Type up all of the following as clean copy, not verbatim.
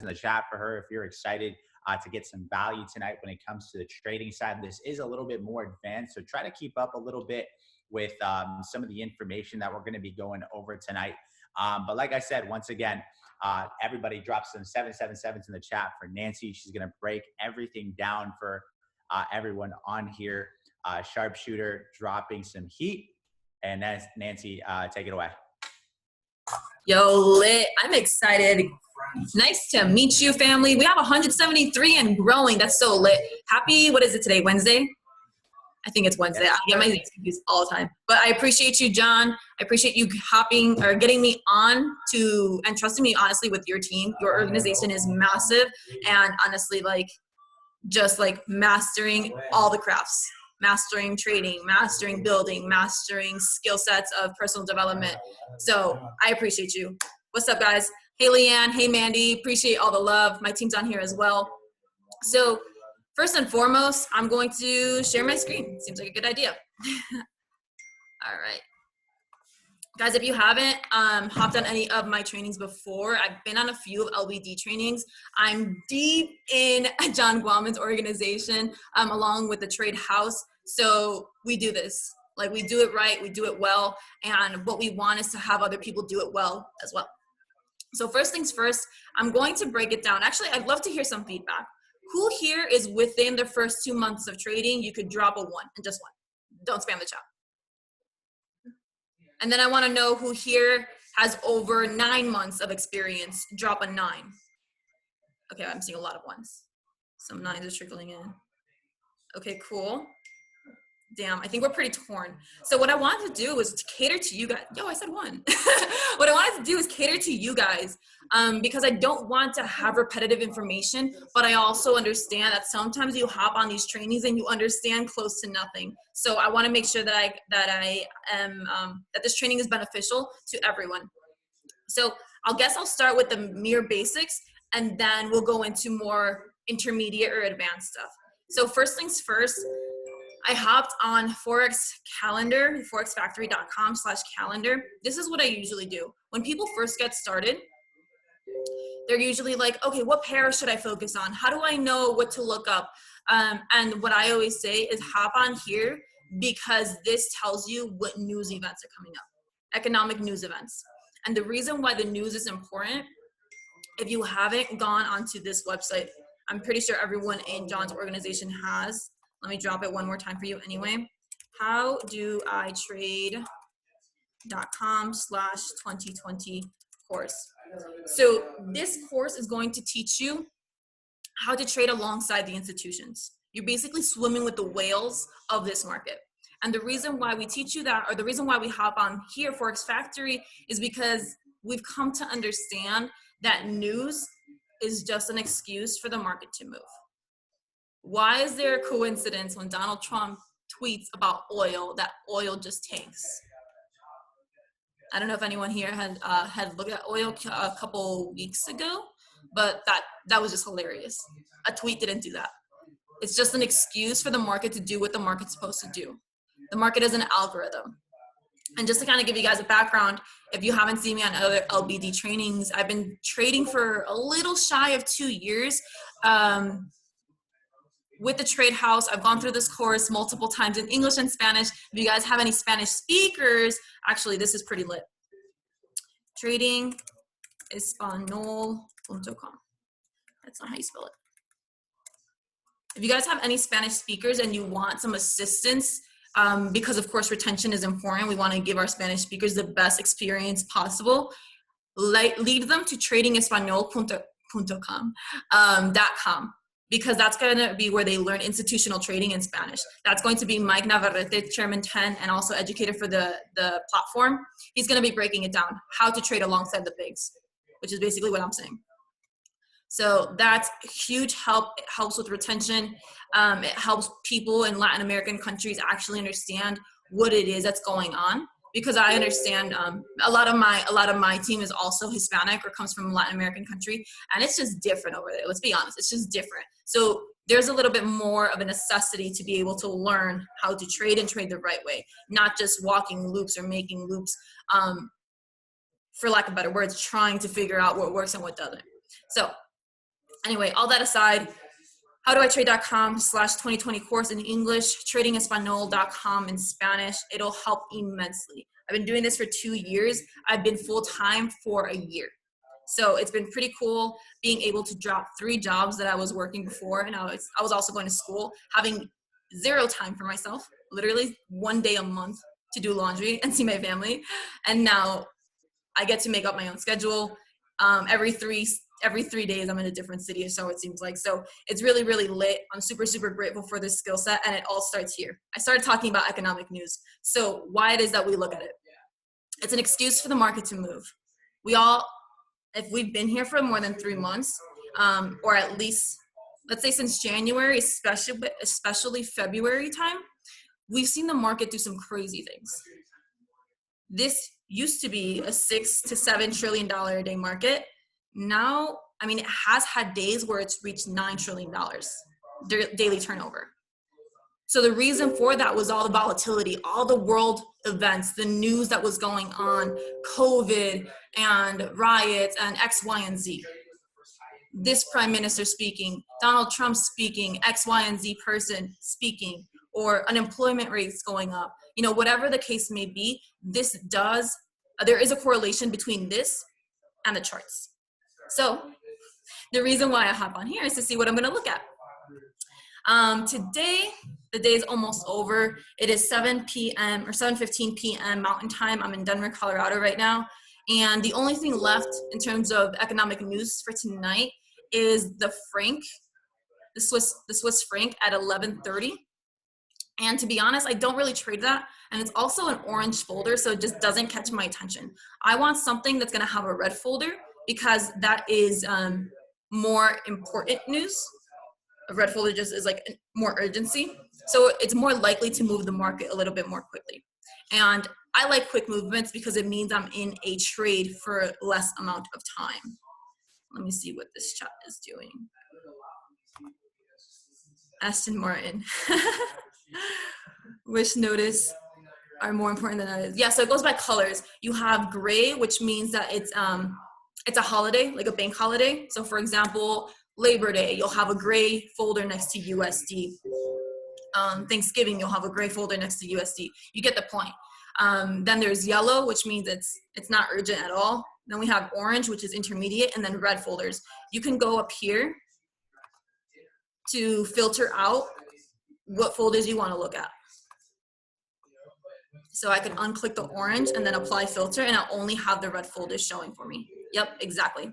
in the chat for her if you're excited to get some value tonight when it comes to the trading side. This is a little bit more advanced, so try to keep up a little bit with some of the information that we're going to be going over tonight. But like I said, once again, everybody drops some 777s in the chat for Nancy. She's going to break everything down for everyone on here. Sharpshooter dropping some heat. And that's Nancy, take it away. Yo, lit. I'm excited. Nice to meet you, family. We have 173 and growing. That's so lit. Happy, what is it today, Wednesday? I think it's Wednesday. I get my confused all the time. But I appreciate you, John. I appreciate you hopping or getting me on to and trusting me honestly with your team. Your organization is massive, and honestly, like just like mastering all the crafts, mastering trading, mastering building, mastering skill sets of personal development. So I appreciate you. What's up, guys? Hey, Leanne. Hey, Mandy. Appreciate all the love. My team's on here as well. So first and foremost, I'm going to share my screen. Seems like a good idea. All right. Guys, if you haven't hopped on any of my trainings before, I've been on a few of LBD trainings. I'm deep in John Guaman's organization along with the Trade House. So we do this. Like, we do it right, we do it well, and what we want is to have other people do it well as well. So first things first, I'm going to break it down. Actually, I'd love to hear some feedback. Who here is within the first 2 months of trading? You could drop a 1 and just 1. Don't spam the chat. And then I want to know who here has over 9 months of experience. Drop a 9. Okay, I'm seeing a lot of 1s. Some 9s are trickling in. Okay, cool. Damn, I think we're pretty torn. So what I wanted to do was to cater to you guys. Yo, I said 1. What I wanted to do is cater to you guys because I don't want to have repetitive information, but I also understand that sometimes you hop on these trainings and you understand close to nothing. So I want to make sure that that this training is beneficial to everyone. So I'll start with the mere basics, and then we'll go into more intermediate or advanced stuff. So first things first, I hopped on Forex Calendar, forexfactory.com/calendar. This is what I usually do. When people first get started, they're usually like, okay, what pair should I focus on? How do I know what to look up? And what I always say is hop on here because this tells you what news events are coming up, economic news events. And the reason why the news is important, if you haven't gone onto this website, I'm pretty sure everyone in John's organization has. Let me drop it one more time for you anyway. howdoitrade.com/2020 course. So this course is going to teach you how to trade alongside the institutions. You're basically swimming with the whales of this market. And the reason why we teach you that, or the reason why we hop on here, Forex Factory, is because we've come to understand that news is just an excuse for the market to move. Why is there a coincidence when Donald Trump tweets about oil that oil just tanks? I don't know if anyone here had looked at oil a couple weeks ago, but that was just hilarious. A tweet didn't do that. It's just an excuse for the market to do what the market's supposed to do. The market is an algorithm. And just to kind of give you guys a background, if you haven't seen me on other LBD trainings, I've been trading for a little shy of 2 years. With the Trade House, I've gone through this course multiple times in English and Spanish. If you guys have any Spanish speakers, actually, this is pretty lit. Tradingespanol.com. That's not how you spell it. If you guys have any Spanish speakers and you want some assistance, because of course retention is important, we want to give our Spanish speakers the best experience possible, lead them to tradingespanol.com. Because that's going to be where they learn institutional trading in Spanish. That's going to be Mike Navarrete, Chairman 10, and also educator for the platform. He's going to be breaking it down, how to trade alongside the bigs, which is basically what I'm saying. So that's huge help. It helps with retention. It helps people in Latin American countries actually understand what it is that's going on. Because I understand a lot of my team is also Hispanic or comes from a Latin American country, and it's just different over there. Let's be honest, it's just different. So there's a little bit more of a necessity to be able to learn how to trade and trade the right way, not just walking loops or making loops, for lack of better words, trying to figure out what works and what doesn't. So Anyway, all that aside, howdoitrade.com/2020 course in English, tradingespanol.com in Spanish. It'll help immensely. I've been doing this for 2 years. I've been full-time for a year. So it's been pretty cool being able to drop 3 jobs that I was working before. And I was also going to school, having 0 time for myself, literally 1 day a month to do laundry and see my family. And now I get to make up my own schedule. Every 3 days I'm in a different city, or so it seems like. So it's really, really lit. I'm super, super grateful for this skill set, and it all starts here. I started talking about economic news. So why it is that we look at it. It's an excuse for the market to move. We all, if we've been here for more than 3 months, or at least, let's say since January, especially February time, we've seen the market do some crazy things. This used to be a $6 to $7 trillion a day market. Now, I mean, it has had days where it's reached $9 trillion daily turnover. So the reason for that was all the volatility, all the world events, the news that was going on, COVID and riots and X, Y, and Z. This prime minister speaking, Donald Trump speaking, X, Y, and Z person speaking, or unemployment rates going up. You know, whatever the case may be, there is a correlation between this and the charts. So the reason why I hop on here is to see what I'm going to look at. Today, the day is almost over. It is 7 p.m. or 7:15 p.m. Mountain Time. I'm in Denver, Colorado right now. And the only thing left in terms of economic news for tonight is the franc, the Swiss franc at 11:30. And to be honest, I don't really trade that. And it's also an orange folder, so it just doesn't catch my attention. I want something that's going to have a red folder because that is more important news. A red folder just is like more urgency. So it's more likely to move the market a little bit more quickly. And I like quick movements because it means I'm in a trade for less amount of time. Let me see what this chat is doing. Aston Martin. Wish notice are more important than that is. Yeah, so it goes by colors. You have gray, which means that it's a holiday, like a bank holiday. So for example, Labor Day, you'll have a gray folder next to USD. Thanksgiving, you'll have a gray folder next to USD. You get the point. Then there's yellow, which means it's not urgent at all. Then we have orange, which is intermediate, and then red folders. You can go up here to filter out what folders you want to look at. So I can unclick the orange and then apply filter, and I'll only have the red folders showing for me. Yep, exactly.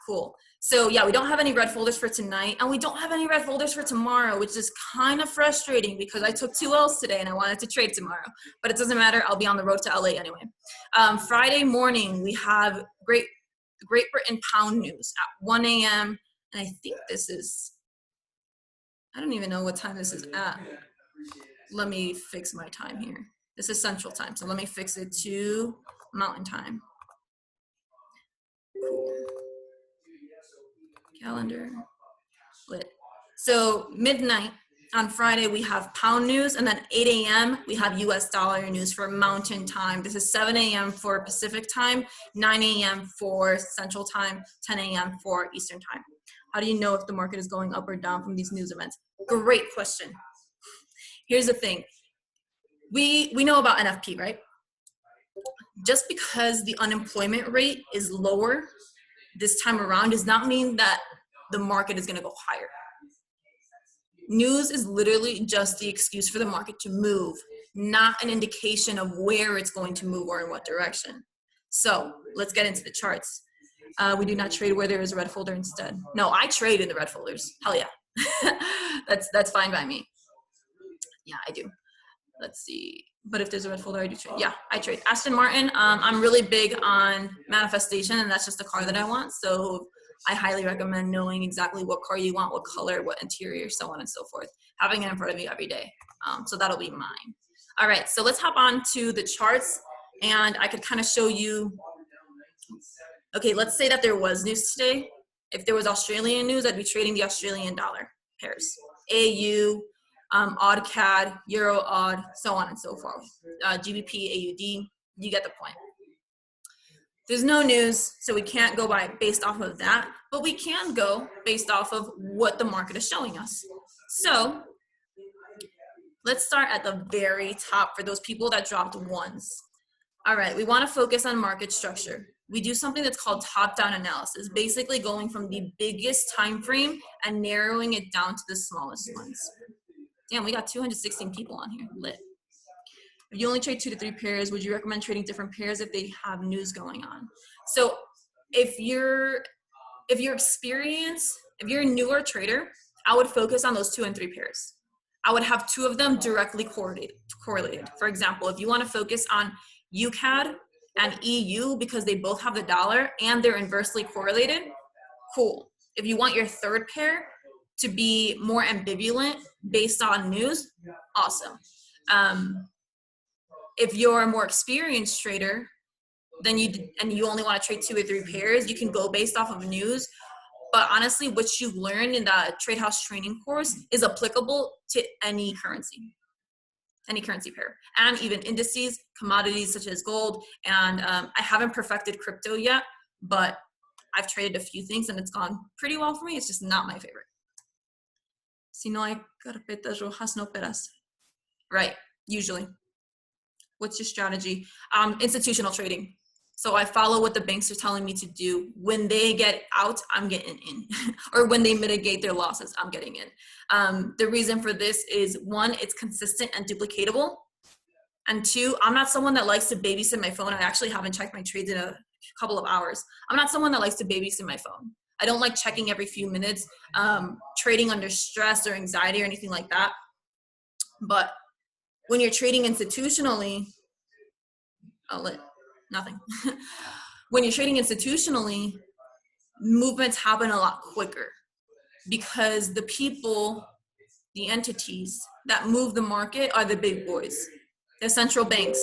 Cool. So yeah, we don't have any red folders for tonight, and we don't have any red folders for tomorrow, which is kind of frustrating because I took 2 L's today and I wanted to trade tomorrow, but it doesn't matter. I'll be on the road to LA anyway. Friday morning, we have Great Britain pound news at 1 a.m. And I think this is, I don't even know what time this is at. Let me fix my time here. This is Central Time, so let me fix it to Mountain Time. Cool. Calendar lit. So midnight on Friday, we have pound news, and then 8 a.m. we have US dollar news for Mountain Time. This is 7 a.m. for Pacific Time, 9 a.m. for Central Time, 10 a.m. for Eastern Time. How do you know if the market is going up or down from these news events? Great question. Here's the thing. We know about NFP, right? Just because the unemployment rate is lower this time around does not mean that the market is going to go higher. News is literally just the excuse for the market to move, not an indication of where it's going to move or in what direction. So let's get into the charts. We do not trade where there is a red folder instead. No, I trade in the red folders. Hell yeah. That's fine by me. Yeah, I do. Let's see. But if there's a red folder, I do trade. Yeah, I trade. Aston Martin, I'm really big on manifestation, and that's just the car that I want. So I highly recommend knowing exactly what car you want, what color, what interior, so on and so forth. Having it in front of you every day. So that'll be mine. All right, so let's hop on to the charts, and I could kind of show you. Okay, let's say that there was news today. If there was Australian news, I'd be trading the Australian dollar pairs. AU, AUD CAD, Euro AUD, so on and so forth. GBP, AUD, you get the point. There's no news, so we can't go based off of that, but we can go based off of what the market is showing us. So let's start at the very top for those people that dropped ones. All right, we want to focus on market structure. We do something that's called top-down analysis, basically going from the biggest time frame and narrowing it down to the smallest ones. Damn, we got 216 people on here, lit. If you only trade 2 to 3 pairs, would you recommend trading different pairs if they have news going on? So if you're experienced, if you're a newer trader, I would focus on those 2 and 3 pairs. I would have 2 of them directly correlated. For example, if you want to focus on UCAD and EU because they both have the dollar and they're inversely correlated, cool. If you want your third pair to be more ambivalent based on news, awesome. If you're a more experienced trader, then you only want to trade 2 or 3 pairs, you can go based off of news. But honestly, what you learned in the Trade House training course is applicable to any currency pair, and even indices, commodities such as gold. And I haven't perfected crypto yet, but I've traded a few things and it's gone pretty well for me. It's just not my favorite. Si no hay carpetas rojas, no operas. Right, usually. What's your strategy? Institutional trading. So I follow what the banks are telling me to do. When they get out, I'm getting in. Or when they mitigate their losses, I'm getting in. The reason for this is 1, it's consistent and duplicatable. And 2, I'm not someone that likes to babysit my phone. I actually haven't checked my trades in a couple of hours. I'm not someone that likes to babysit my phone. I don't like checking every few minutes, trading under stress or anxiety or anything like that. But when you're trading institutionally, nothing. When you're trading institutionally, movements happen a lot quicker because the people, the entities that move the market are the big boys. The central banks,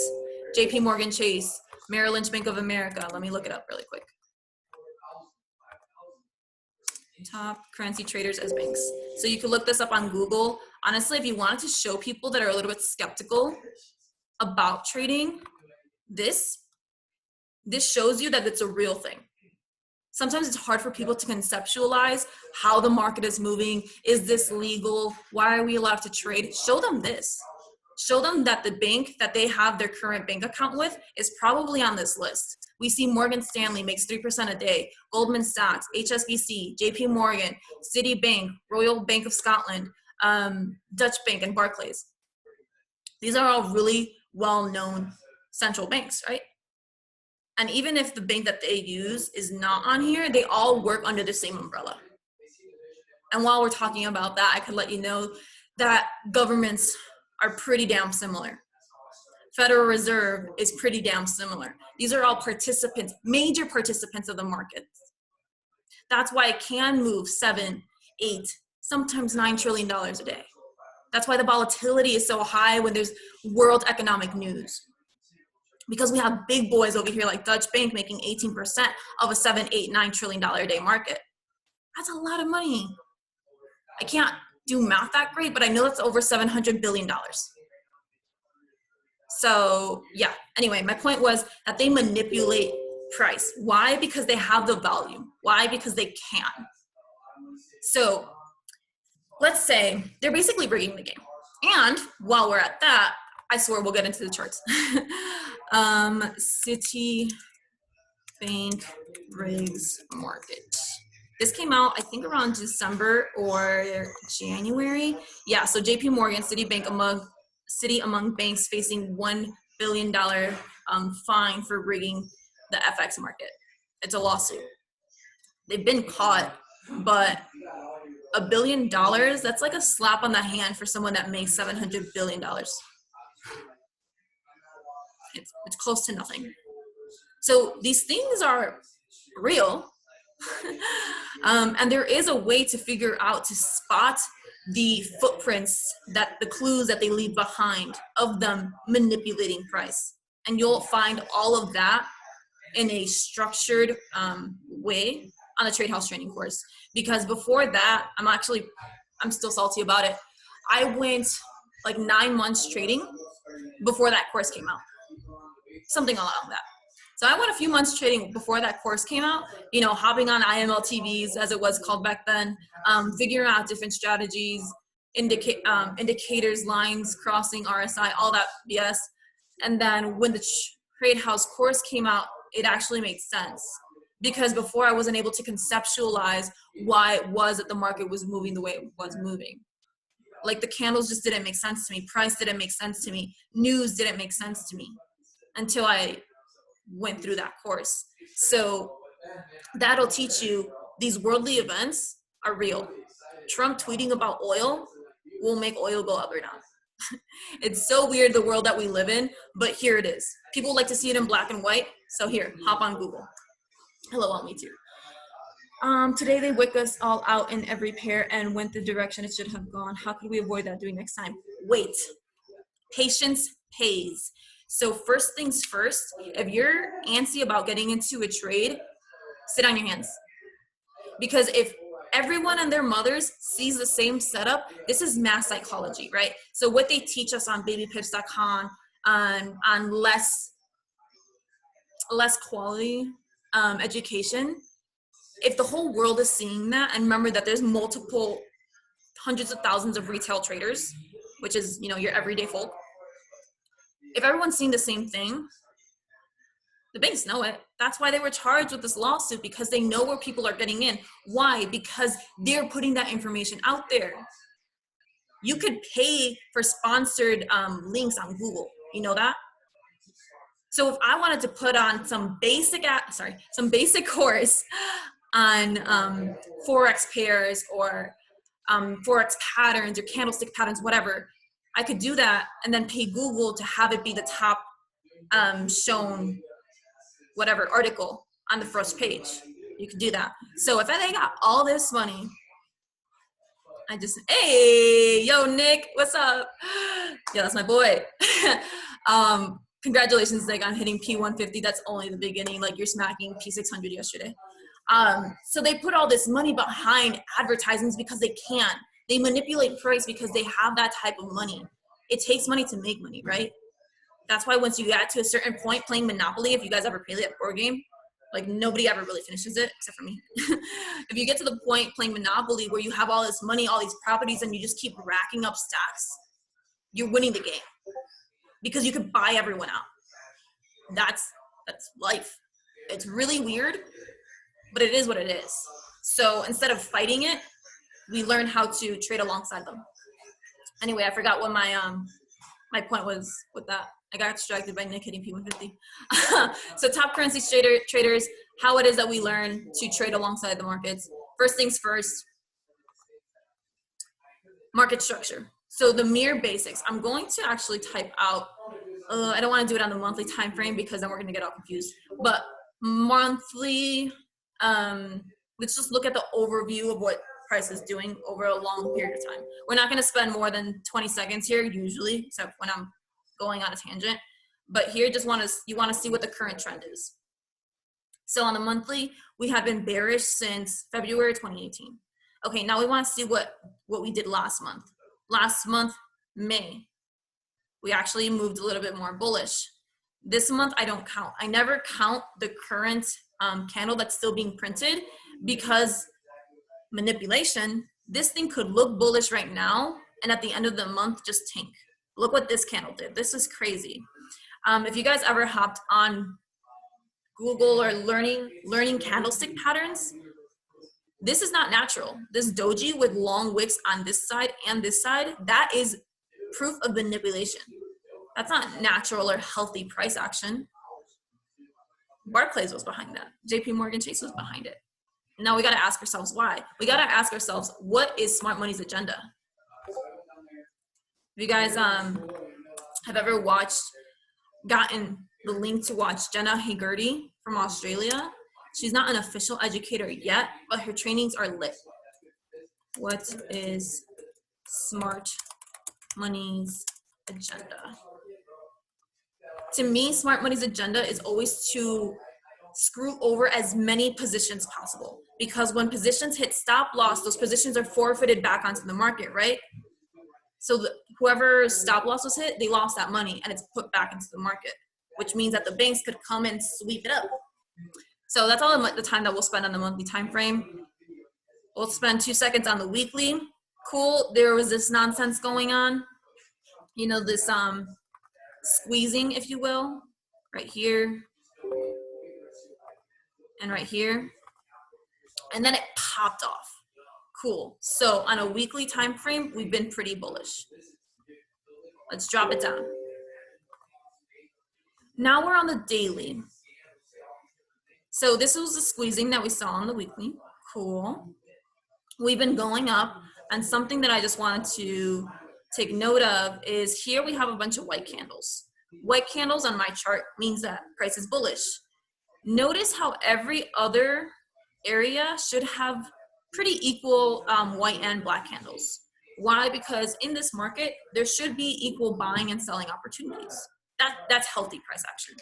JP Morgan Chase, Merrill Lynch, Bank of America. Let me look it up really quick. Top currency traders as banks. So you can look this up on Google. Honestly, if you wanted to show people that are a little bit skeptical about trading, this shows you that it's a real thing. Sometimes it's hard for people to conceptualize how the market is moving. Is this legal? Why are we allowed to trade? Show them this. Show them that the bank that they have their current bank account with is probably on this list. We see Morgan Stanley makes 3% a day, Goldman Sachs, HSBC, JP Morgan, Citibank, Royal Bank of Scotland, Dutch Bank, and Barclays. These are all really well-known central banks, right? And even if the bank that they use is not on here, they all work under the same umbrella. And while we're talking about that, I could let you know that governments are pretty damn similar. Federal Reserve is pretty damn similar. These are all participants, major participants of the market. That's why it can move 7, 8, sometimes $9 trillion a day. That's why the volatility is so high when there's world economic news. Because we have big boys over here like Dutch Bank making 18% of a 7, 8, $9 trillion a day market. That's a lot of money. I can't do math that great, but I know that's over $700 billion. So yeah, anyway, my point was that they manipulate price. Why? Because they have the volume. Why? Because they can. So let's say they're basically rigging the game. And while we're at that, I swear we'll get into the charts. Citibank rigs market. This came out, I think, around December or January. Yeah, so JP Morgan, Citibank among banks facing $1 billion fine for rigging the FX market. It's a lawsuit. They've been caught, but $1 billion, that's like a slap on the hand for someone that makes $700 billion. It's close to nothing. So these things are real. And there is a way to figure out, to spot the footprints, that the clues that they leave behind of them manipulating price. And you'll find all of that in a structured way on the Trade House training course. Because before that, I'm still salty about it. I went like 9 months trading before that course came out. Something along that. So I went a few months trading before that course came out, you know, hopping on IML TVs, as it was called back then, figuring out different strategies, indicators, lines, crossing, RSI, all that BS. And then when the Trade House course came out, it actually made sense. Because before I wasn't able to conceptualize why it was that the market was moving the way it was moving. Like the candles just didn't make sense to me. Price didn't make sense to me. News didn't make sense to me until I went through that course. So that'll teach you these worldly events are real. Trump tweeting about oil will make oil go up or down. It's so weird, the world that we live in, but here it is. People like to see it in black and white. So here, hop on Google. Hello, me too. Today they wick us all out in every pair and went the direction it should have gone. How could we avoid that doing next time? Wait. Patience pays. So first things first, if you're antsy about getting into a trade, sit on your hands. Because if everyone and their mothers sees the same setup, this is mass psychology, right? So what they teach us on babypips.com on less quality education, if the whole world is seeing that, and remember that there's multiple hundreds of thousands of retail traders, which is, you know, your everyday folk. If everyone's seeing the same thing, the banks know it. That's why they were charged with this lawsuit, because they know where people are getting in. Why? Because they're putting that information out there. You could pay for sponsored links on Google. You know that? So if I wanted to put on some basic course on Forex pairs or Forex patterns or candlestick patterns, whatever, I could do that and then pay Google to have it be the top shown whatever article on the first page. You could do that. So if I got all this money, hey, yo, Nick, what's up? Yeah, that's my boy. Congratulations, Nick, on hitting P150. That's only the beginning. Like, you're smacking P600 yesterday. So they put all this money behind advertisements because they can. They manipulate price because they have that type of money. It takes money to make money, right? That's why once you get to a certain point playing Monopoly, if you guys ever play that board game, like nobody ever really finishes it except for me. If you get to the point playing Monopoly where you have all this money, all these properties, and you just keep racking up stacks, you're winning the game because you can buy everyone out. That's life. It's really weird, but it is what it is. So instead of fighting it, we learn how to trade alongside them. Anyway, I forgot what my point was with that. I got distracted by Nick hitting P150. So top currency traders, how it is that we learn to trade alongside the markets. First things first, market structure. So the mere basics. I'm going to actually type out, I don't want to do it on the monthly time frame because then we're going to get all confused. But monthly, let's just look at the overview of what price is doing over a long period of time. We're not going to spend more than 20 seconds here usually, except when I'm going on a tangent. But here you want to see what the current trend is. So on the monthly, we have been bearish since February 2018. Okay, now we want to see what we did last month. Last month, May, we actually moved a little bit more bullish. This month, I don't count. I never count the current candle that's still being printed because manipulation, this thing could look bullish right now and at the end of the month just tank. Look what this candle did. This is crazy. If you guys ever hopped on Google or learning candlestick patterns, this is not natural. This doji with long wicks on this side and this side, that is proof of manipulation. That's not natural or healthy price action. Barclays was behind that. JP Morgan Chase was behind it. Now we got to ask ourselves why. We got to ask ourselves, what is Smart Money's agenda? If you guys have ever gotten the link to watch Jenna Haggerty from Australia, she's not an official educator yet, but her trainings are lit. What is Smart Money's agenda? To me, Smart Money's agenda is always to screw over as many positions possible, because when positions hit stop loss, those positions are forfeited back onto the market, right? So whoever stop loss was hit, they lost that money and it's put back into the market. which means that the banks could come and sweep it up. So that's all the time that we'll spend on the monthly time frame. We'll spend 2 seconds on the weekly. Cool, there was this nonsense going on. You know, this squeezing, if you will, right here and right here. And then it popped off. Cool. So on a weekly time frame, we've been pretty bullish. Let's drop it down. Now we're on the daily. So this was the squeezing that we saw on the weekly. Cool. We've been going up, and something that I just wanted to take note of is here we have a bunch of white candles. White candles on my chart means that price is bullish. Notice how every other area should have pretty equal white and black candles. Why? Because in this market, there should be equal buying and selling opportunities. That's healthy price action.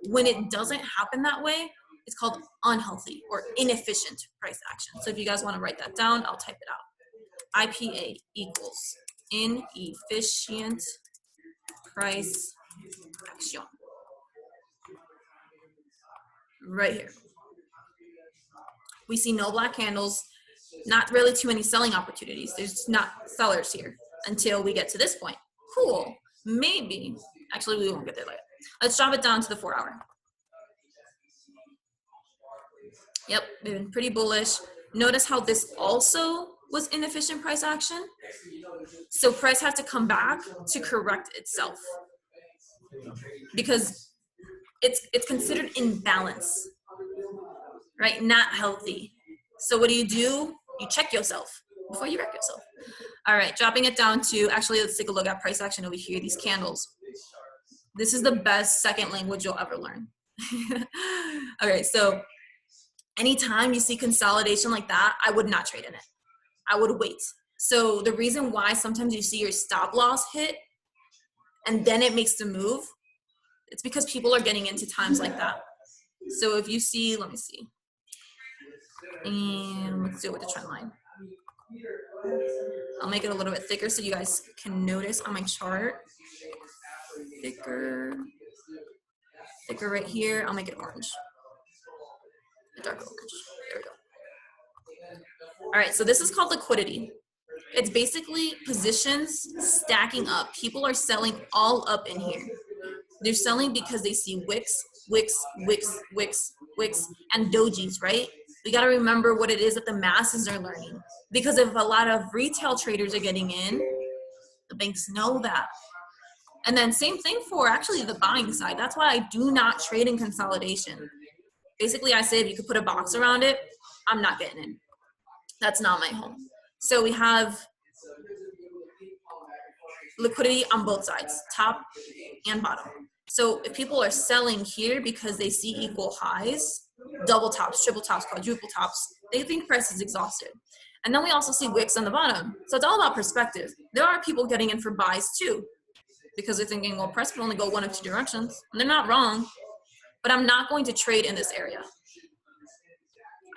When it doesn't happen that way, it's called unhealthy or inefficient price action. So if you guys want to write that down, I'll type it out. IPA equals inefficient price action. Right here. We see no black candles, not really too many selling opportunities. There's not sellers here until we get to this point. Cool. Maybe. Actually, we won't get there later. Let's drop it down to the 4 hour. Yep, we've been pretty bullish. Notice how this also was inefficient price action. So price has to come back to correct itself because it's considered imbalance, right? Not healthy. So what do? You check yourself before you wreck yourself. All right, dropping it down to, actually, let's take a look at price action over here, these candles. This is the best second language you'll ever learn. All right, so anytime you see consolidation like that, I would not trade in it. I would wait. So the reason why sometimes you see your stop loss hit and then it makes the move, it's because people are getting into times like that. So if you see, let me see. And let's do it with the trend line. I'll make it a little bit thicker so you guys can notice on my chart. Thicker right here. I'll make it orange. A dark orange. There we go. All right, so this is called liquidity. It's basically positions stacking up. People are selling all up in here. They're selling because they see wicks, and dojis, right? We got to remember what it is that the masses are learning. Because if a lot of retail traders are getting in, the banks know that. And then same thing for actually the buying side. That's why I do not trade in consolidation. Basically, I say if you could put a box around it, I'm not getting in. That's not my home. So we have liquidity on both sides, top and bottom. So if people are selling here because they see equal highs, double tops, triple tops, quadruple tops, they think price is exhausted. And then we also see wicks on the bottom. So it's all about perspective. There are people getting in for buys too, because they're thinking, well, price can only go one of two directions. And they're not wrong, but I'm not going to trade in this area.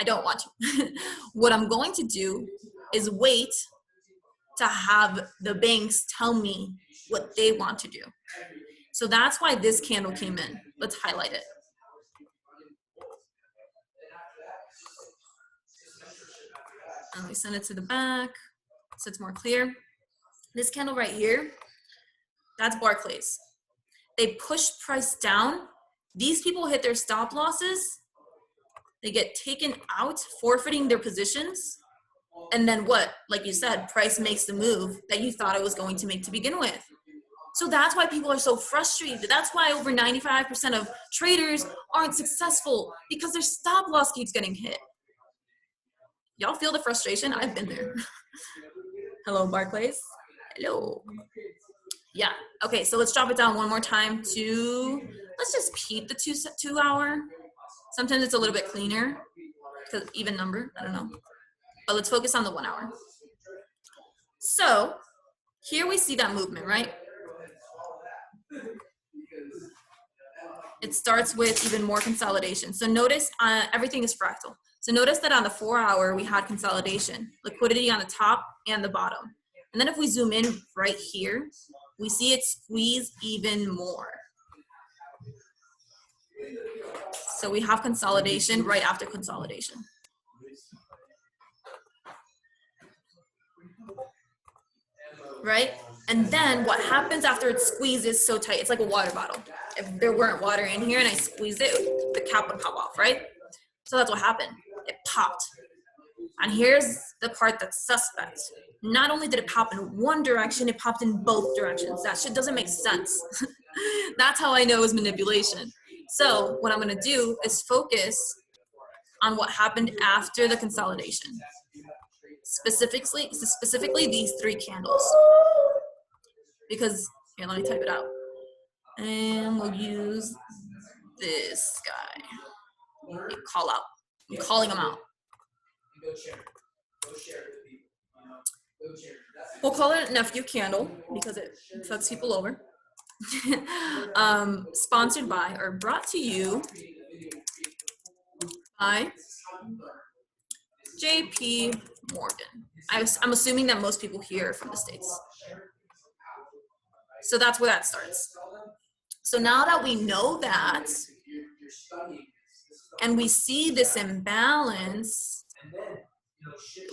I don't want to. What I'm going to do is wait to have the banks tell me what they want to do. So that's why this candle came in. Let's highlight it. And we send it to the back so it's more clear. This candle right here, that's Barclays. They push price down. These people hit their stop losses. They get taken out, forfeiting their positions. And then what? Like you said, price makes the move that you thought it was going to make to begin with. So that's why people are so frustrated. That's why over 95% of traders aren't successful, because their stop loss keeps getting hit. Y'all feel the frustration? I've been there. Hello, Barclays. Hello. Yeah. Okay, so let's drop it down one more time to, let's just keep the 2 hour. Sometimes it's a little bit cleaner because even number, I don't know. But let's focus on the 1 hour. So here we see that movement, right? It starts with even more consolidation. So notice everything is fractal. So notice that on the 4 hour, we had consolidation, liquidity on the top and the bottom. And then if we zoom in right here, we see it squeeze even more. So we have consolidation right after consolidation. Right? And then what happens after it squeezes so tight, it's like a water bottle. If there weren't water in here and I squeezed it, the cap would pop off, right? So that's what happened. It popped. And here's the part that's suspect. Not only did it pop in one direction, it popped in both directions. That shit doesn't make sense. That's how I know it was manipulation. So what I'm gonna do is focus on what happened after the consolidation. Specifically these three candles. Because, here, let me type it out. And we'll use this guy. Call out. I'm calling him out. We'll call it nephew candle because it fucks people over. Sponsored by or brought to you by JP Morgan. I'm assuming that most people here are from the States. So that's where that starts. So now that we know that, and we see this imbalance,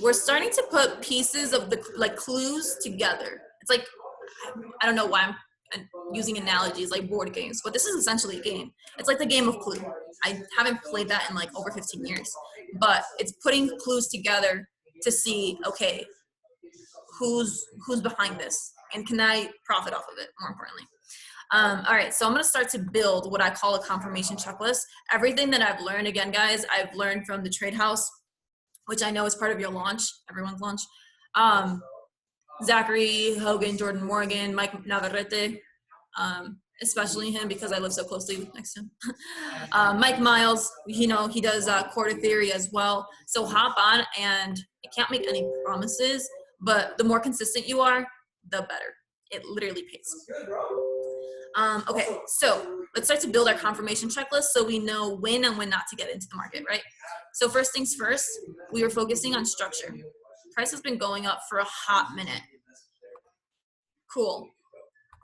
we're starting to put pieces of the clues together. It's like, I don't know why I'm using analogies like board games, but this is essentially a game. It's like the game of Clue. I haven't played that in like over 15 years, but it's putting clues together to see, okay, who's behind this, and can I profit off of it, more importantly. All right, so I'm gonna start to build what I call a confirmation checklist. Everything that I've learned, again, guys, I've learned from the Trade House, which I know is part of your launch, everyone's launch. Zachary Hogan, Jordan Morgan, Mike Navarrete, especially him because I live so closely next to him. Mike Miles, he does quarter theory as well. So hop on, and I can't make any promises, but the more consistent you are, the better. It literally pays. Okay, so let's start to build our confirmation checklist so we know when and when not to get into the market, right? So first things first, we were focusing on structure. Price has been going up for a hot minute. Cool.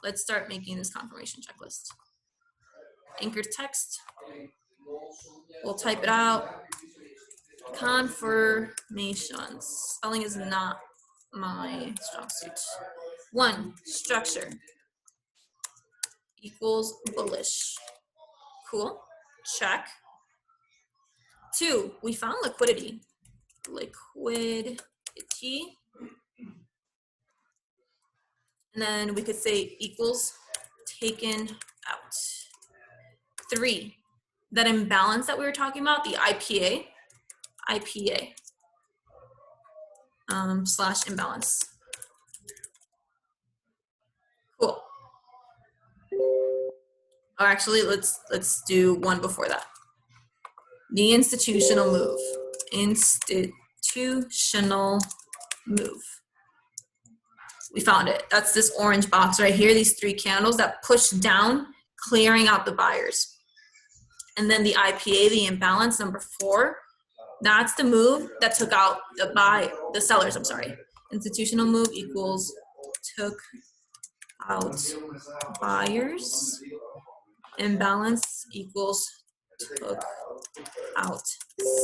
Let's start making this confirmation checklist. Anchor text. We'll type it out. Confirmations. Spelling is not my strong suit. 1, structure equals bullish. Cool. Check. 2, we found liquidity. Liquidity. And then we could say equals taken out. 3, that imbalance that we were talking about, the IPA slash imbalance. Cool. Or actually, let's do one before that. The institutional move. Institutional move. We found it. That's this orange box right here, these 3 candles that push down, clearing out the buyers. And then the IPA, the imbalance, number 4, that's the move that took out the sellers, I'm sorry. Institutional move equals took out buyers. Imbalance equals took out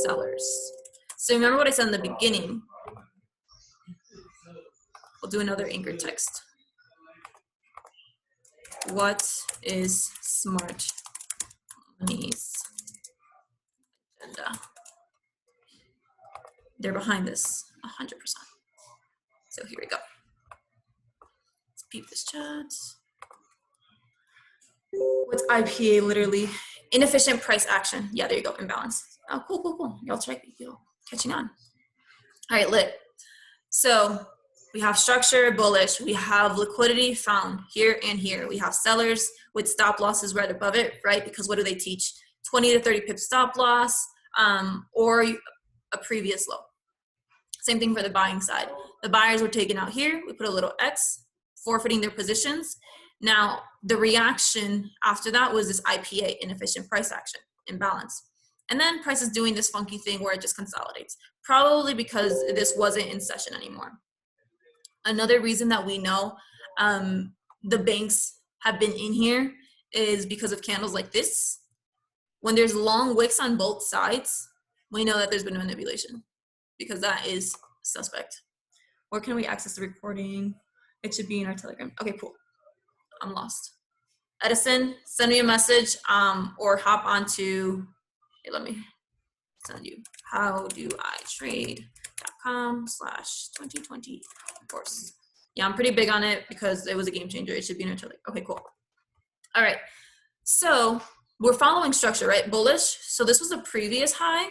sellers. So remember what I said in the beginning. We'll do another anchor text. What is smart money's agenda? They're behind this 100%. So here we go. Let's peep this chat. What's IPA literally? Inefficient price action. Yeah, there you go, imbalance. Oh, cool. Y'all catching on. All right, lit. So we have structure, bullish. We have liquidity found here and here. We have sellers with stop losses right above it, right? Because what do they teach? 20 to 30 pip stop loss or a previous low. Same thing for the buying side. The buyers were taken out here. We put a little X, forfeiting their positions. Now, the reaction after that was this IPA, inefficient price action, imbalance. And then price is doing this funky thing where it just consolidates, probably because this wasn't in session anymore. Another reason that we know the banks have been in here is because of candles like this When there's long wicks on both sides, we know that there's been manipulation because that is suspect. Where can we access the recording? It should be in our Telegram. Okay, cool. I'm lost. Edison, send me a message or hop onto, hey, let me send you howdoitrade.com/2020 course. Yeah, I'm pretty big on it because it was a game changer. It should be in our Telegram. Okay, cool. All right, so we're following structure, right? Bullish. So this was a previous high.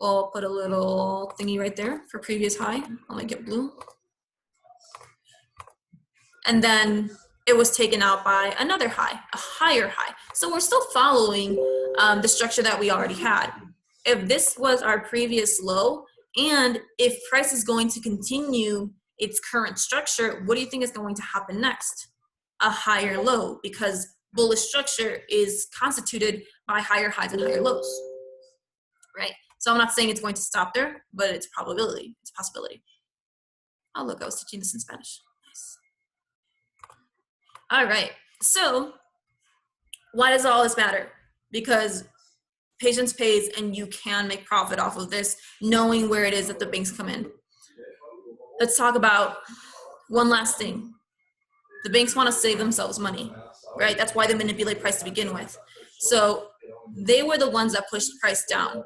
We'll put a little thingy right there for previous high. I'll make it blue. And then it was taken out by another high, a higher high. So we're still following the structure that we already had. If this was our previous low, and if price is going to continue its current structure, what do you think is going to happen next? A higher low, because bullish structure is constituted by higher highs and higher lows, right? So I'm not saying it's going to stop there, but it's probability, it's a possibility. Oh, look, I was teaching this in Spanish. Nice. All right, so why does all this matter? Because patience pays and you can make profit off of this, knowing where it is that the banks come in. Let's talk about one last thing. The banks want to save themselves money, right? That's why they manipulate price to begin with. So they were the ones that pushed price down,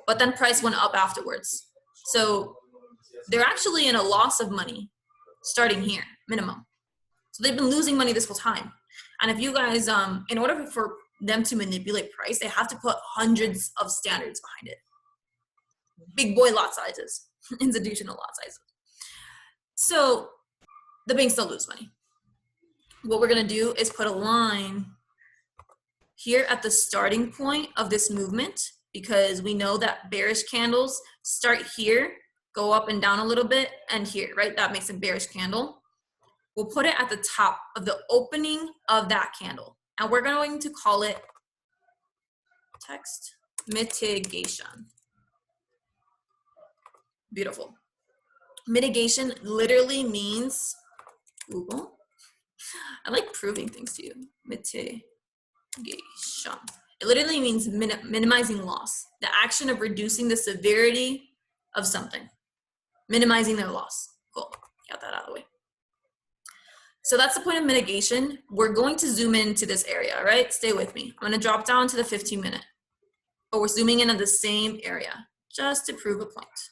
but then price went up afterwards. So they're actually in a loss of money starting here, minimum. So they've been losing money this whole time. And if you guys, in order for them to manipulate price, they have to put hundreds of standards behind it. Big boy lot sizes, institutional lot sizes. So the banks still lose money. What we're gonna do is put a line here at the starting point of this movement, because we know that bearish candles start here, go up and down a little bit, and here, right? That makes a bearish candle. We'll put it at the top of the opening of that candle. And we're going to call it text mitigation. Beautiful. Mitigation literally means, Google, I like proving things to you. Mitigation. It literally means minimizing loss. The action of reducing the severity of something. Minimizing their loss. Cool, got that out of the way. So that's the point of mitigation. We're going to zoom into this area, right? Stay with me. I'm gonna drop down to the 15-minute, but we're zooming in on the same area just to prove a point.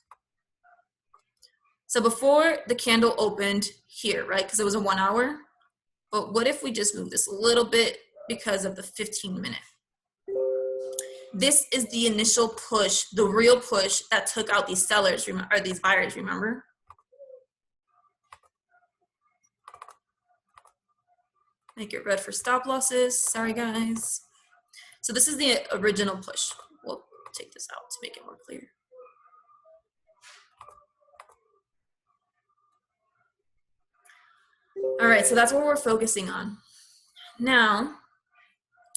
So before the candle opened here, right? Because it was a 1 hour, but what if we just move this a little bit because of the 15-minute? This is the initial push, the real push that took out these sellers, or these buyers, remember? Make it red for stop losses. Sorry, guys. So this is the original push. We'll take this out to make it more clear. All right, so that's what we're focusing on. Now,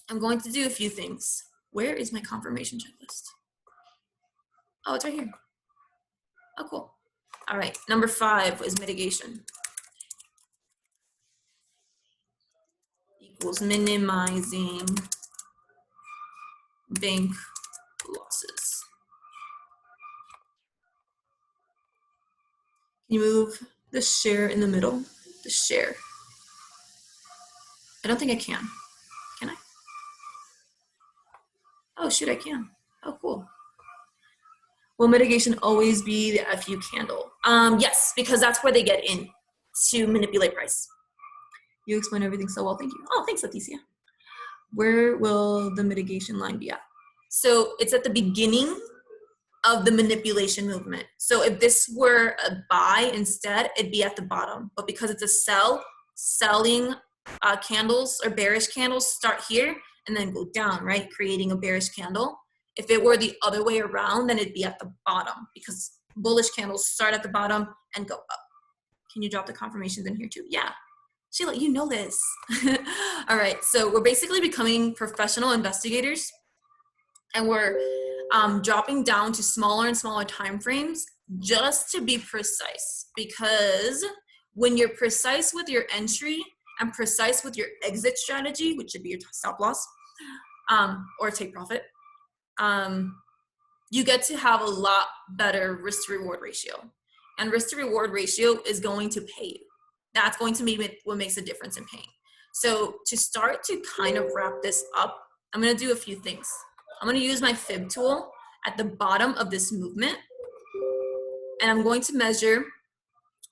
I'm going to do a few things. Where is my confirmation checklist? Oh, it's right here. Oh, cool. All right, number 5 is mitigation. Equals minimizing bank losses. Can you move the share in the middle? The share. I don't think I can. Can I? Oh, shoot, I can. Oh, cool. Will mitigation always be the FU candle? Yes, because that's where they get in to manipulate price. You explain everything so well, thank you. Oh, thanks, Leticia. Where will the mitigation line be at? So it's at the beginning of the manipulation movement. So if this were a buy instead, it'd be at the bottom. But because it's a sell, selling candles or bearish candles start here and then go down, right? Creating a bearish candle. If it were the other way around, then it'd be at the bottom because bullish candles start at the bottom and go up. Can you drop the confirmations in here too? Yeah. Sheila, you know this. All right, so we're basically becoming professional investigators, and we're dropping down to smaller and smaller time frames just to be precise, because when you're precise with your entry and precise with your exit strategy, which should be your stop loss, or take profit, you get to have a lot better risk to reward ratio. And risk to reward ratio is going to pay you. That's going to be what makes a difference in paying. So to start to kind of wrap this up, I'm going to do a few things. I'm going to use my fib tool at the bottom of this movement, and I'm going to measure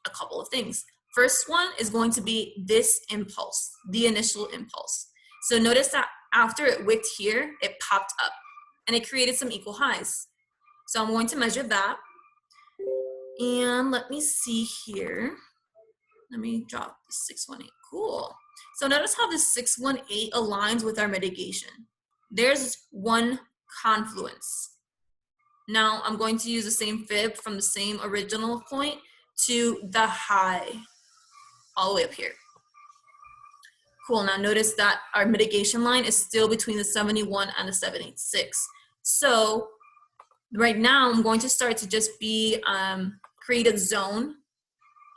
a couple of things. First one is going to be this impulse, the initial impulse. So notice that after it wicked here, it popped up and it created some equal highs. So I'm going to measure that. And let me see here. Let me drop the 618. Cool. So notice how the 618 aligns with our mitigation. There's one confluence. Now I'm going to use the same fib from the same original point to the high all the way up here. Cool. Now notice that our mitigation line is still between the 71 and the 786. So right now I'm going to start to just be create a zone,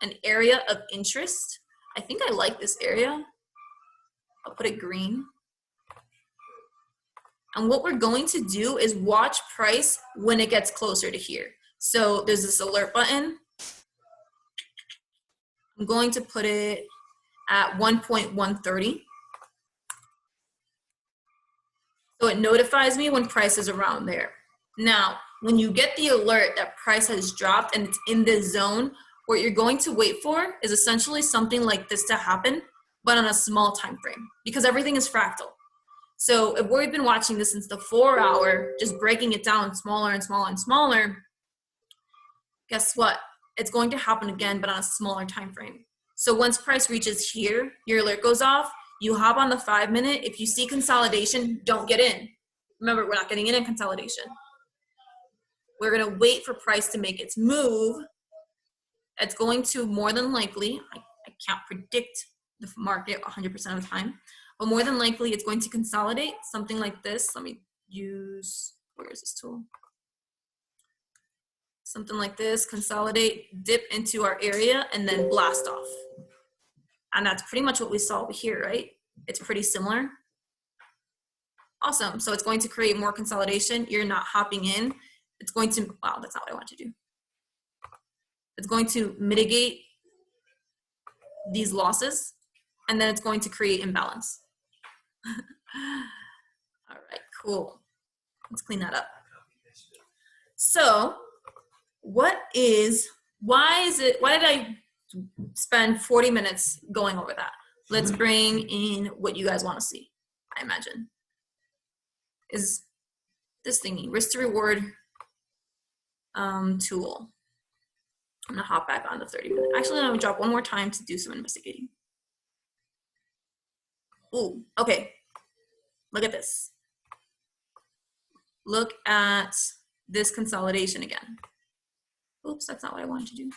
an area of interest. I think I like this area. I'll put it green. And what we're going to do is watch price when it gets closer to here. So there's this alert button. I'm going to put it at 1.130. So it notifies me when price is around there. Now, when you get the alert that price has dropped and it's in this zone, what you're going to wait for is essentially something like this to happen, but on a small time frame, because everything is fractal. So if we've been watching this since the 4 hour, just breaking it down smaller and smaller and smaller, guess what? It's going to happen again, but on a smaller time frame. So once price reaches here, your alert goes off, you hop on the 5 minute. If you see consolidation, don't get in. Remember, we're not getting in consolidation. We're gonna wait for price to make its move. It's going to more than likely, I can't predict the market 100% of the time, but more than likely it's going to consolidate something like this. Let me use, where is this tool? Something like this, consolidate, dip into our area, and then blast off. And that's pretty much what we saw over here, right? It's pretty similar. Awesome, so it's going to create more consolidation. You're not hopping in. It's going to, wow, that's not what I want to do. It's going to mitigate these losses, and then it's going to create imbalance. All right, cool. Let's clean that up. So why did I spend 40 minutes going over that? Let's bring in what you guys want to see, I imagine. Is this thingy, risk to reward tool. I'm gonna hop back on the 30 minute. Actually, I'm gonna drop one more time to do some investigating. Ooh, okay. Look at this. Look at this consolidation again. Oops, that's not what I wanted to do.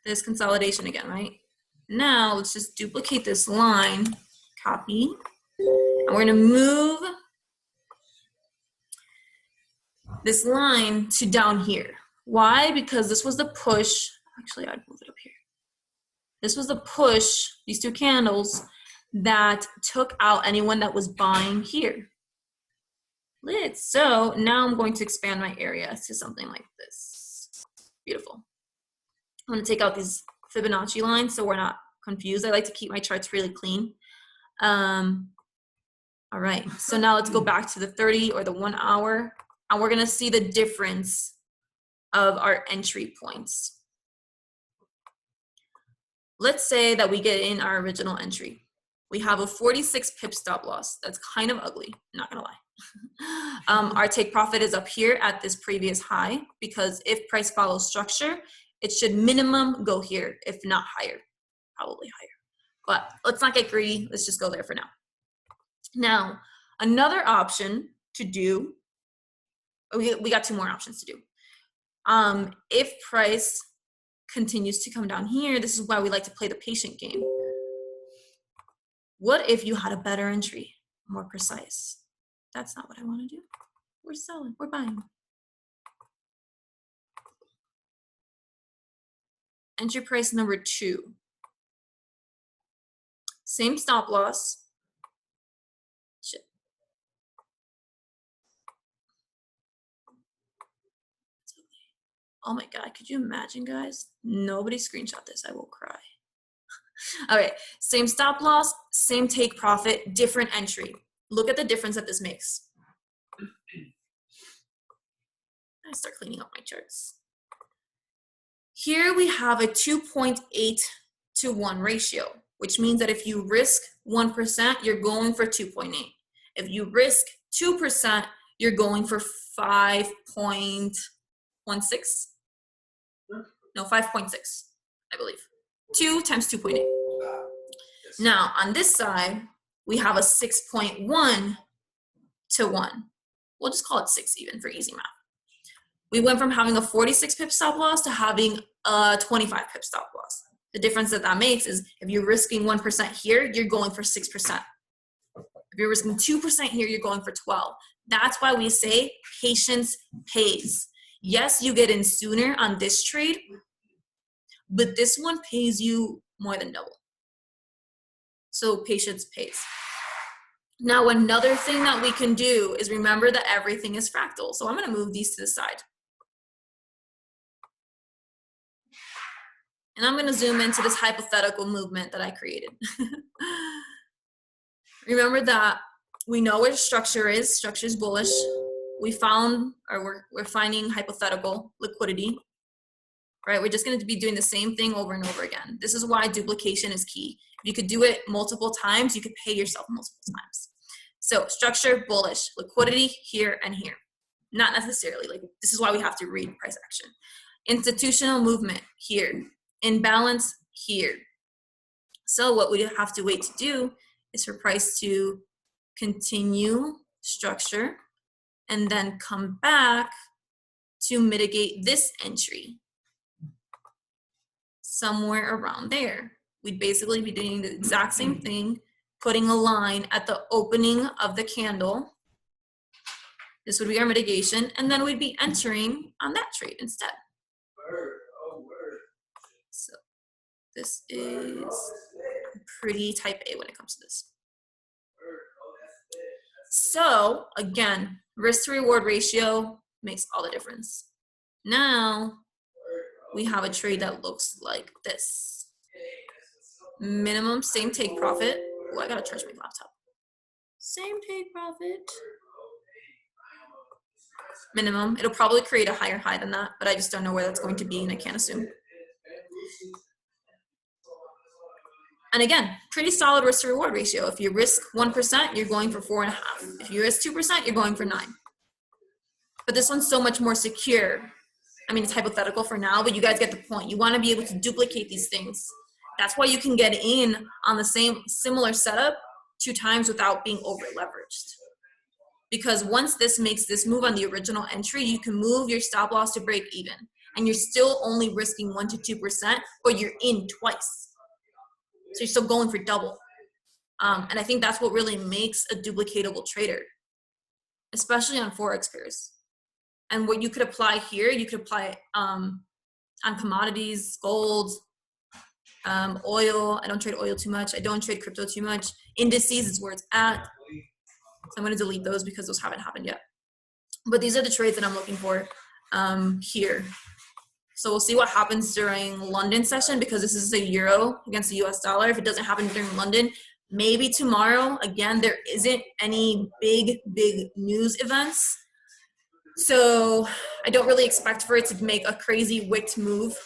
This consolidation again, right? Now, let's just duplicate this line, copy, and we're gonna move this line to down here. Why? Because this was the push. Actually, I'd move it up here. This was the push, these two candles, that took out anyone that was buying here. Lit. So now I'm going to expand my area to something like this. Beautiful. I'm going to take out these Fibonacci lines so we're not confused. I like to keep my charts really clean. All right, so now let's go back to the 30 or the 1 hour, and we're gonna see the difference of our entry points. Let's say that we get in our original entry. We have a 46 pip stop loss. That's kind of ugly, not gonna lie. Our take profit is up here at this previous high, because if price follows structure, it should minimum go here, if not higher, probably higher. But let's not get greedy, let's just go there for now. Now, another option to do, we got two more options to do. If price continues to come down here, this is why we like to play the patient game. What if you had a better entry, more precise? That's not what I want to do. We're selling, we're buying. Entry price number 2. Same stop loss. Shit. Oh my God, could you imagine, guys? Nobody screenshot this, I will cry. Okay, same stop loss, same take profit, different entry. Look at the difference that this makes. I start cleaning up my charts. Here we have a 2.8 to 1 ratio, which means that if you risk 1%, you're going for 2.8. If you risk 2%, you're going for 5.16. No, 5.6, I believe. 2 times 2.8. Now, on this side, we have a 6.1 to 1. We'll just call it 6 even for easy math. We went from having a 46 pip stop loss to having a 25 pip stop loss. The difference that that makes is if you're risking 1% here, you're going for 6%. If you're risking 2% here, you're going for 12. That's why we say patience pays. Yes, you get in sooner on this trade, but this one pays you more than double. So patience pays. Now, another thing that we can do is remember that everything is fractal. So I'm going to move these to the side. And I'm going to zoom into this hypothetical movement that I created. Remember that we know where structure is. Structure is bullish. We found, or we're finding hypothetical liquidity, right? We're just going to be doing the same thing over and over again. This is why duplication is key. If you could do it multiple times, you could pay yourself multiple times. So structure, bullish, liquidity here and here. Not necessarily, like this is why we have to read price action. Institutional movement here. Imbalance here. So what we have to wait to do is for price to continue structure and then come back to mitigate this entry somewhere around there. We'd basically be doing the exact same thing, putting a line at the opening of the candle. This would be our mitigation, and then we'd be entering on that trade instead. So this is pretty type A when it comes to this. So again, risk to reward ratio makes all the difference. Now we have a trade that looks like this. Minimum, same take profit. Oh, I gotta charge my laptop. Same take profit. Minimum. It'll probably create a higher high than that, but I just don't know where that's going to be and I can't assume. And again, pretty solid risk to reward ratio. If you risk 1%, you're going for 4.5. If you risk 2%, you're going for 9. But this one's so much more secure. I mean, it's hypothetical for now, but you guys get the point. You want to be able to duplicate these things. That's why you can get in on the similar setup 2 times without being over leveraged. Because once this makes this move on the original entry, you can move your stop loss to break even. And you're still only risking 1 to 2%, but you're in twice. So you're still going for double. And I think that's what really makes a duplicatable trader, especially on Forex pairs. And what you could apply here, you could apply on commodities, gold, oil. I don't trade oil too much. I don't trade crypto too much. Indices is where it's at. So I'm going to delete those because those haven't happened yet. But these are the trades that I'm looking for here. So we'll see what happens during London session because this is a euro against the US dollar. If it doesn't happen during London, maybe tomorrow. Again, there isn't any big news events. So I don't really expect for it to make a crazy wicked move,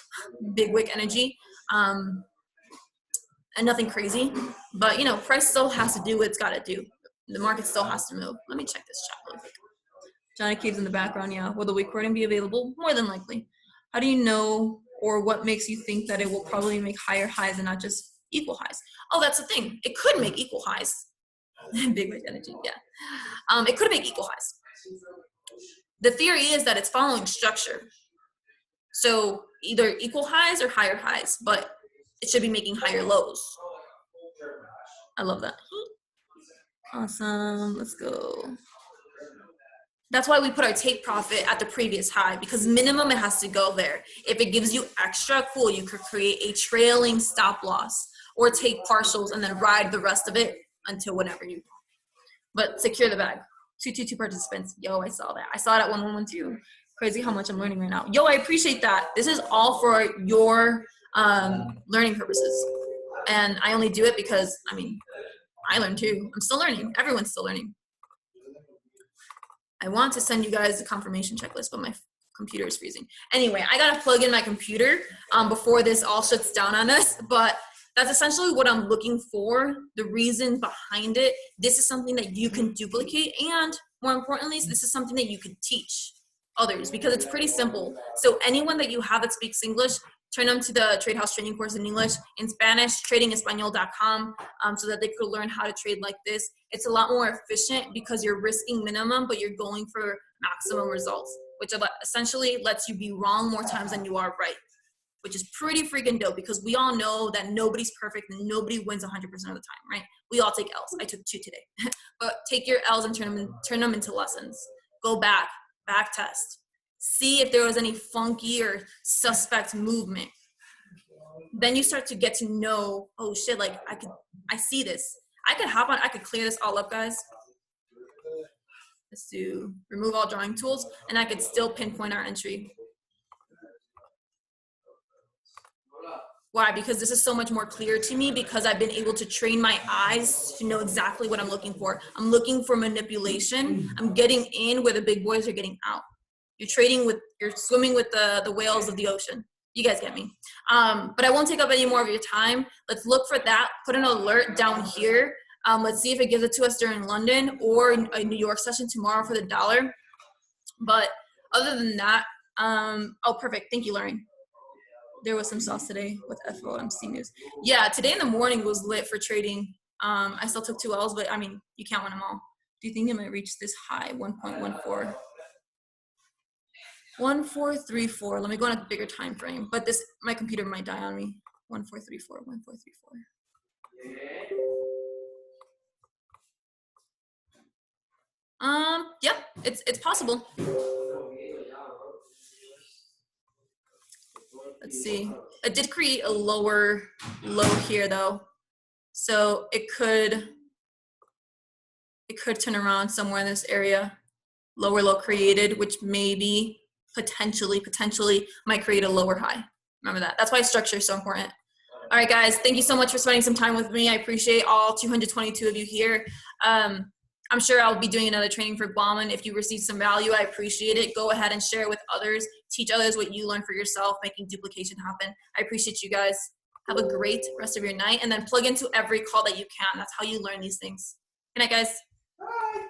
big wick energy, and nothing crazy. But, you know, price still has to do what it's got to do. The market still has to move. Let me check this chat really quick. Johnny Cave's in the background, yeah. Will the week recording be available? More than likely. How do you know or what makes you think that it will probably make higher highs and not just equal highs? Oh, that's the thing. It could make equal highs. Big wick energy, yeah. It could make equal highs. The theory is that it's following structure. So either equal highs or higher highs, but it should be making higher lows. I love that. Awesome, let's go. That's why we put our take profit at the previous high because minimum it has to go there. If it gives you extra, cool, you could create a trailing stop loss or take partials and then ride the rest of it until whenever you, but secure the bag. 222 participants. Yo, I saw that. I saw it at 1112. Crazy how much I'm learning right now. Yo, I appreciate that. This is all for your learning purposes. And I only do it because, I mean, I learn too. I'm still learning. Everyone's still learning. I want to send you guys the confirmation checklist, but my computer is freezing. Anyway, I got to plug in my computer before this all shuts down on us, but that's essentially what I'm looking for, the reason behind it. This is something that you can duplicate, and more importantly, this is something that you can teach others because it's pretty simple. So anyone that you have that speaks English, turn them to the Trade House training course in English. In Spanish, tradingespanol.com, so that they could learn how to trade like this. It's a lot more efficient because you're risking minimum, but you're going for maximum results, which essentially lets you be wrong more times than you are right, which is pretty freaking dope because we all know that nobody's perfect and nobody wins 100% of the time, right? We all take L's. I took 2 today. But take your L's and turn them into lessons. Go back test. See if there was any funky or suspect movement. Then you start to get to know, oh shit, like I see this. I could clear this all up, guys. Let's do remove all drawing tools, and I could still pinpoint our entry. Why? Because this is so much more clear to me because I've been able to train my eyes to know exactly what I'm looking for. I'm looking for manipulation. I'm getting in where the big boys are getting out. You're swimming with the whales of the ocean. You guys get me. But I won't take up any more of your time. Let's look for that. Put an alert down here. Let's see if it gives it to us during London or a New York session tomorrow for the dollar. But other than that, oh, perfect. Thank you, Lauren. There was some sauce today with FOMC news. Yeah, today in the morning was lit for trading. I still took 2 L's, but I mean, you can't win them all. Do you think it might reach this high, 1.14? 1434. Let me go on a bigger time frame. But my computer might die on me. 1434, 1434. Yeah, it's possible. Let's see. I did create a lower low here though. So it could turn around somewhere in this area. Lower low created, which maybe potentially might create a lower high. Remember that. That's why structure is so important. All right, guys. Thank you so much for spending some time with me. I appreciate all 222 of you here. I'm sure I'll be doing another training for Guaman. If you receive some value, I appreciate it. Go ahead and share it with others. Teach others what you learn for yourself, making duplication happen. I appreciate you guys. Have a great rest of your night. And then plug into every call that you can. That's how you learn these things. Good night, guys. Bye.